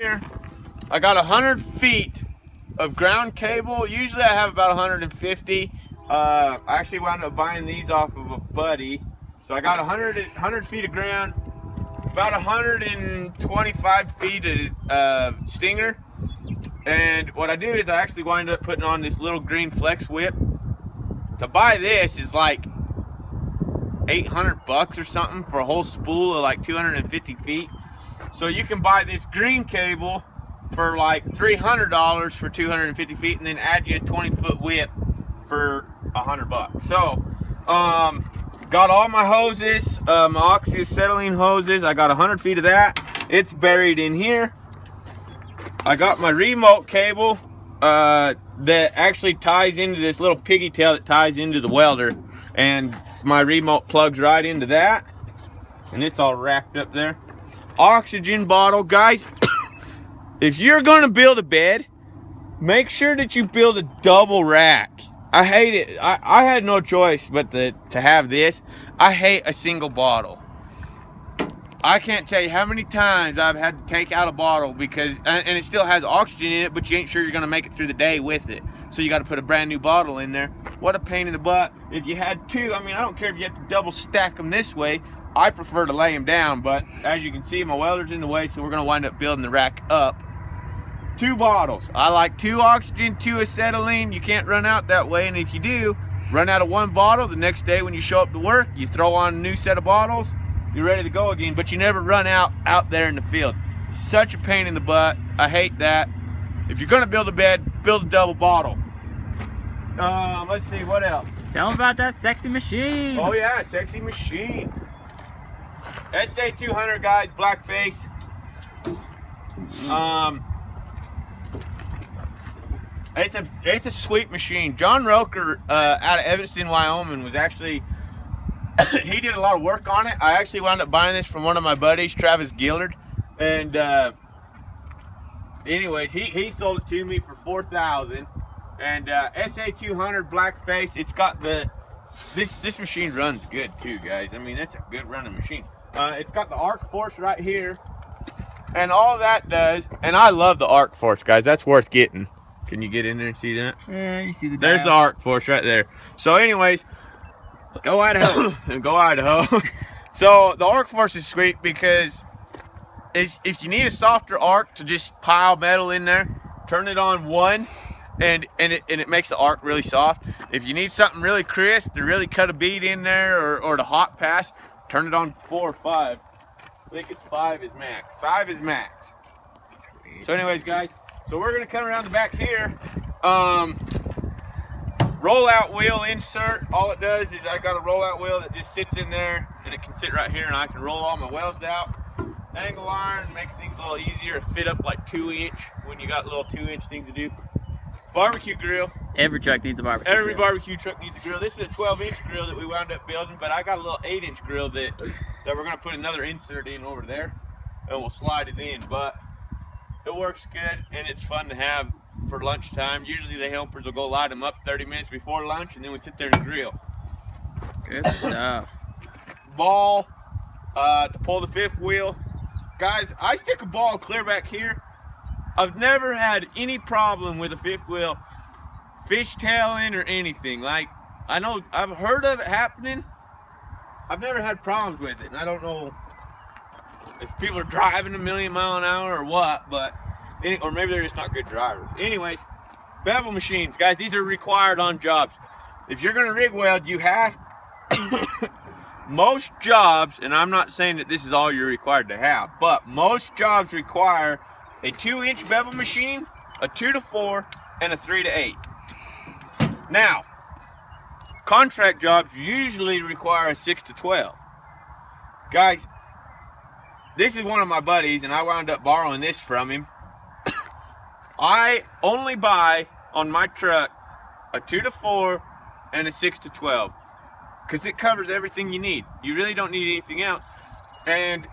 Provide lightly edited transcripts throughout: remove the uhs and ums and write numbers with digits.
Here, I got 100 feet of ground cable. Usually I have about 150. I actually wound up buying these off of a buddy. So I got 100 feet of ground, about 125 feet of stinger. And what I do is I actually wind up putting on this little green flex whip. To buy this is like 800 bucks or something for a whole spool of like 250 feet. So you can buy this green cable for like $300 for 250 feet and then add you a 20-foot whip for 100 bucks. So got all my hoses, my oxyacetylene hoses. I got 100 feet of that. It's buried in here. I got my remote cable that actually ties into this little piggy tail that ties into the welder, and my remote plugs right into that, and it's all wrapped up there. Oxygen bottle, guys. If you're gonna build a bed, make sure that you build a double rack. I hate it. I had no choice but to have this. I hate a single bottle. I can't tell you how many times I've had to take out a bottle because, and it still has oxygen in it, but you ain't sure you're gonna make it through the day with it. So you gotta put a brand new bottle in there. What a pain in the butt. If you had two, I mean, I don't care if you have to double stack them this way. I prefer to lay them down, but as you can see, my welder's in the way, so we're gonna wind up building the rack up. 2 bottles. I like 2 oxygen, 2 acetylene. You can't run out that way, and if you do, run out of 1 bottle, the next day when you show up to work, you throw on a new set of bottles, you're ready to go again, but you never run out there in the field. Such a pain in the butt. I hate that. If you're gonna build a bed, build a double bottle. Let's see, what else? Tell them about that sexy machine. Oh yeah, sexy machine. SA200, guys, black face. It's a sweet machine. John Roker out of Evanston, Wyoming was actually, he did a lot of work on it. I actually wound up buying this from one of my buddies, Travis Gillard. And anyways, he sold it to me for $4,000. And SA200 black face, it's got the, this machine runs good too, guys. I mean, that's a good running machine. It's got the arc force right here. And all that does, and I love the arc force, guys. That's worth getting. Can you get in there and see that? Yeah, you see the There's dial. the arc force right there. So anyways, go Idaho. go Idaho. So the arc force is sweet because if you need a softer arc to just pile metal in there, turn it on 1 and it makes the arc really soft. If you need something really crisp to really cut a bead in there or to hot pass, turn it on 4 or 5. I think it's 5 is max. 5 is max. Sweet. So anyways, guys, so we're gonna come around the back here. Rollout wheel insert. All it does is I got a rollout wheel that just sits in there, and it can sit right here, and I can roll all my welds out. Angle iron makes things a little easier to fit up like 2-inch when you got little 2-inch things to do. Barbecue grill. Every truck needs a barbecue. Every barbecue truck needs a grill. This is a 12-inch grill that we wound up building, but I got a little 8-inch grill that we're gonna put another insert in over there, and we'll slide it in. But it works good, and it's fun to have for lunchtime. Usually the helpers will go light them up 30 minutes before lunch, and then we sit there and grill. Good stuff. Ball to pull the 5th wheel. Guys, I stick a ball clear back here. I've never had any problem with a 5th wheel fishtailing or anything. Like, I know I've heard of it happening. I've never had problems with it, and I don't know if people are driving a million mile an hour or what, but or maybe they're just not good drivers. Anyways, bevel machines, guys, these are required on jobs. If you're gonna rig weld, you have most jobs, and I'm not saying that this is all you're required to have, but most jobs require a 2-inch bevel machine, a 2 to 4, and a 3 to 8. Now, contract jobs usually require a 6 to 12. Guys, this is one of my buddies, and I wound up borrowing this from him. I only buy on my truck a 2 to 4 and a 6 to 12 because it covers everything you need. You really don't need anything else. And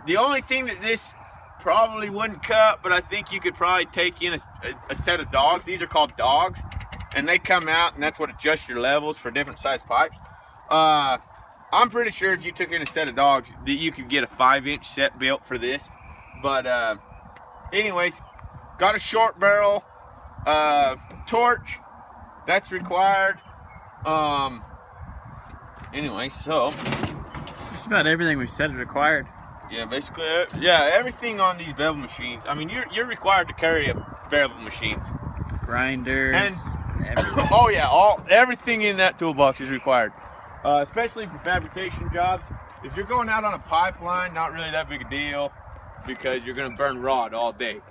the only thing that this probably wouldn't cut, but I think you could probably take in a set of dogs. These are called dogs, and they come out, and that's what adjusts your levels for different size pipes. I'm pretty sure if you took in a set of dogs that you could get a 5-inch set built for this. But anyways, got a short barrel torch that's required. Anyway, so just about everything we said is required. Yeah, basically, yeah, everything on these bevel machines. I mean, you're required to carry bevel machines, grinders, and everything. Oh yeah, everything in that toolbox is required, especially for fabrication jobs. If you're going out on a pipeline, not really that big a deal because you're gonna burn rod all day.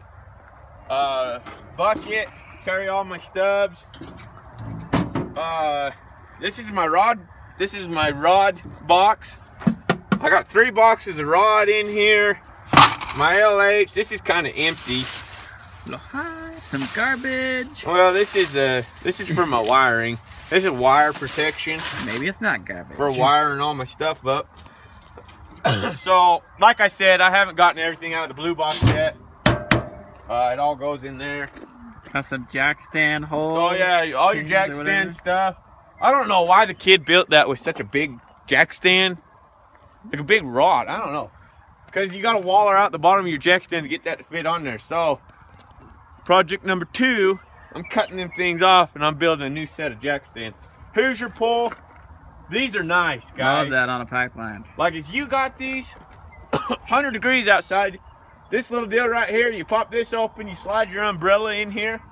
Bucket, carry all my stubs. This is my rod. This is my rod box. I got 3 boxes of rod in here. My LH. This is kind of empty. Some garbage. Well, this is for my wiring. This is wire protection. Maybe it's not garbage. For wiring all my stuff up. So, like I said, I haven't gotten everything out of the blue box yet. It all goes in there. Got some jack stand holes. Oh yeah, all your jack stand stuff. I don't know why the kid built that with such a big jack stand. Like a big rod, I don't know. Because you gotta waller out the bottom of your jack stand to get that to fit on there. So, project number 2, I'm cutting them things off and I'm building a new set of jack stands. Here's your pull. These are nice, guys. Love that on a pipeline. Like if you got these 100 degrees outside, this little deal right here, you pop this open, you slide your umbrella in here,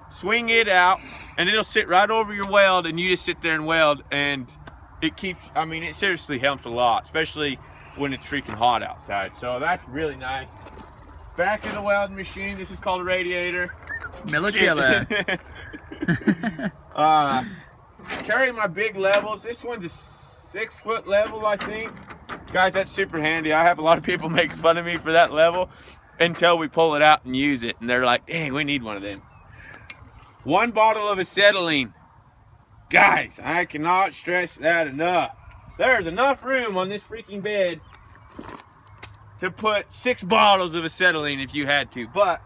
swing it out, and it'll sit right over your weld, and you just sit there and weld, and it keeps, I mean, it seriously helps a lot, especially when it's freaking hot outside. So that's really nice. Back of the welding machine, this is called a radiator. Militilla. Carry my big levels. This one's a 6-foot level, I think. Guys, that's super handy. I have a lot of people making fun of me for that level until we pull it out and use it, and they're like, dang, we need one of them. 1 bottle of acetylene. Guys, I cannot stress that enough. There's enough room on this freaking bed to put 6 bottles of acetylene if you had to, but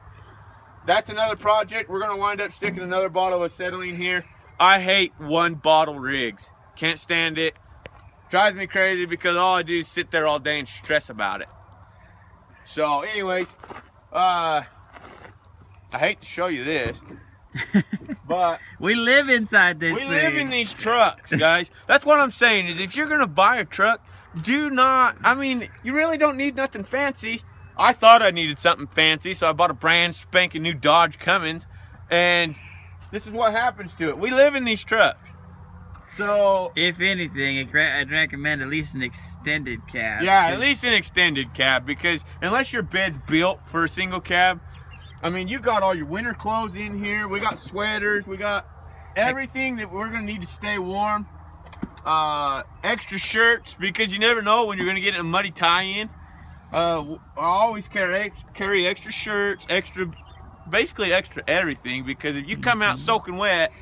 that's another project. We're gonna wind up sticking another bottle of acetylene here. I hate 1 bottle rigs. Can't stand it. Drives me crazy because all I do is sit there all day and stress about it. So anyways, I hate to show you this, but we live inside this thing. We live in these trucks, guys. That's what I'm saying, is if you're gonna buy a truck, do not, I mean, you really don't need nothing fancy. I thought I needed something fancy, so I bought a brand spanking new Dodge Cummins, and this is what happens to it. We live in these trucks. So, if anything, I'd recommend at least an extended cab. Yeah, at least an extended cab, because unless your bed's built for a single cab, I mean, you got all your winter clothes in here. We got sweaters. We got everything that we're going to need to stay warm. Extra shirts, because you never know when you're going to get in a muddy tie-in. I always carry extra shirts, basically extra everything, because if you come out soaking wet,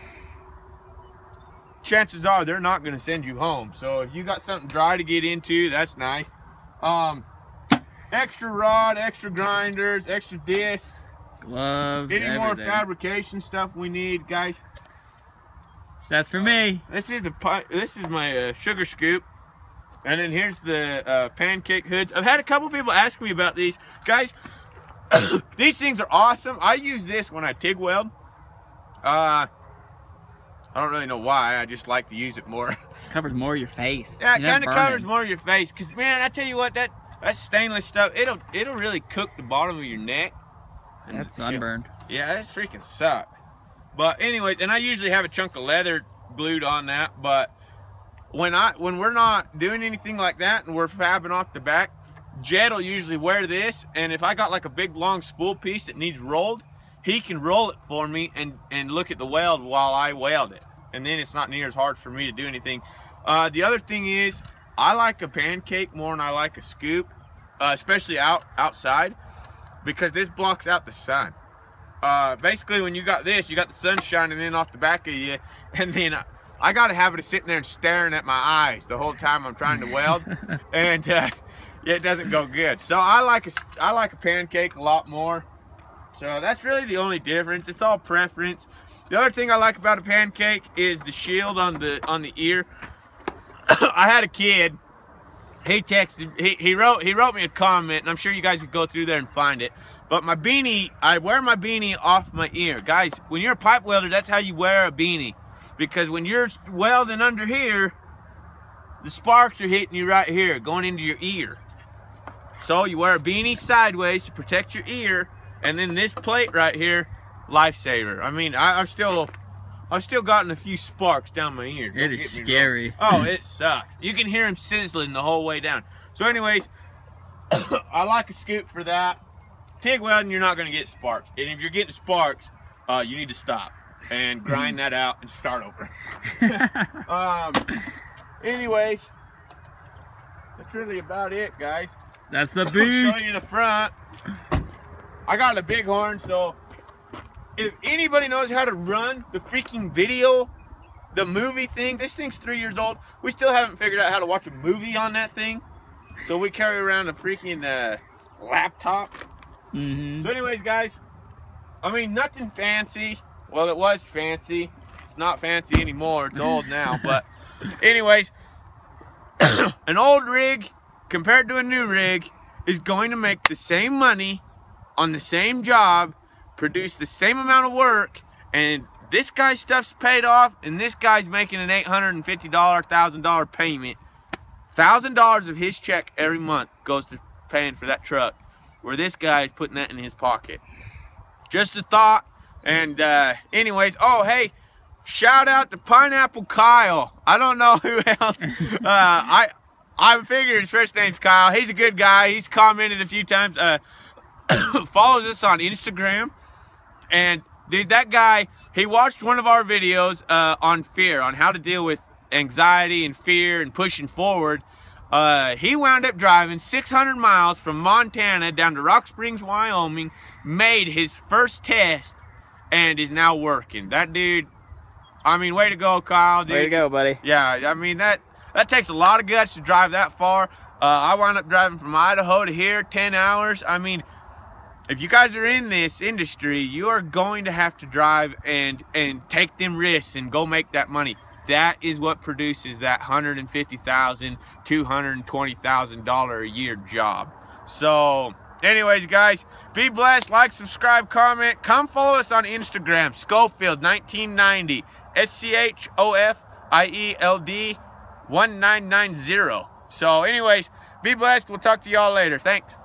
chances are they're not going to send you home. So if you got something dry to get into, that's nice. Extra rod, extra grinders, extra discs, gloves, any everything. more fabrication stuff we need, guys. That's for me. This is my sugar scoop, and then here's the Pancake Hoods. I've had a couple people ask me about these, guys. These things are awesome. I use this when I TIG weld. I don't really know why. I just like to use it more. Covers more of your face. Yeah, it kind of covers more of your face. Cause man, I tell you what, that stainless stuff, it'll really cook the bottom of your neck. And that's sunburned. Yeah, that freaking sucks. But anyway, and I usually have a chunk of leather glued on that. But when we're not doing anything like that and we're fabbing off the back, Jed will usually wear this. And if I got like a big long spool piece that needs rolled, he can roll it for me and look at the weld while I weld it. And then it's not near as hard for me to do anything. The other thing is, I like a pancake more than I like a scoop, especially outside, because this blocks out the sun. Basically, when you got this, you got the sun shining in off the back of you, and then I got a habit of sitting there and staring at my eyes the whole time I'm trying to weld, and it doesn't go good. So I like a pancake a lot more. So that's really the only difference. It's all preference. The other thing I like about a pancake is the shield on the ear. I had a kid he texted, he wrote me a comment, and I'm sure you guys could go through there and find it. But my beanie, I wear my beanie off my ear. Guys, when you're a pipe welder, that's how you wear a beanie. Because when you're welding under here, the sparks are hitting you right here, going into your ear. So you wear a beanie sideways to protect your ear, and then this plate right here, lifesaver. I mean, I've still gotten a few sparks down my ear. It is scary. Oh, it sucks. You can hear them sizzling the whole way down. So anyways, I like a scoop for that. TIG welding, you're not going to get sparks. And if you're getting sparks, you need to stop and grind that out and start over. Anyways, that's really about it, guys. That's the I'll beast. show you the front. I got a bighorn, so if anybody knows how to run the freaking video, the movie thing, this thing's 3 years old. We still haven't figured out how to watch a movie on that thing. So we carry around a freaking laptop. So anyways, guys, I mean, nothing fancy. Well, it was fancy. It's not fancy anymore. It's old now. But anyways, an old rig compared to a new rig is going to make the same money on the same job, produce the same amount of work, and this guy's stuff's paid off, and this guy's making an $850, $1,000 payment. $1,000 of his check every month goes to paying for that truck, where this guy is putting that in his pocket. Just a thought. And anyways, oh hey, shout out to Pineapple Kyle. I don't know who else. I figured his first name's Kyle. He's a good guy. He's commented a few times. Follows us on Instagram. And dude, that guy, he watched one of our videos on fear, on how to deal with anxiety and fear and pushing forward. He wound up driving 600 miles from Montana down to Rock Springs, Wyoming, made his first test, and is now working. That dude, I mean, way to go, Kyle, dude. Way to go, buddy. Yeah, I mean, that takes a lot of guts to drive that far. I wound up driving from Idaho to here, 10 hours. I mean, if you guys are in this industry, you are going to have to drive and take them risks and go make that money. That is what produces that $150,000, $220,000 a year job. So anyways, guys, be blessed. Like, subscribe, comment. Come follow us on Instagram, Schofield1990, SCHOFIELD 1990. So anyways, be blessed. We'll talk to y'all later. Thanks.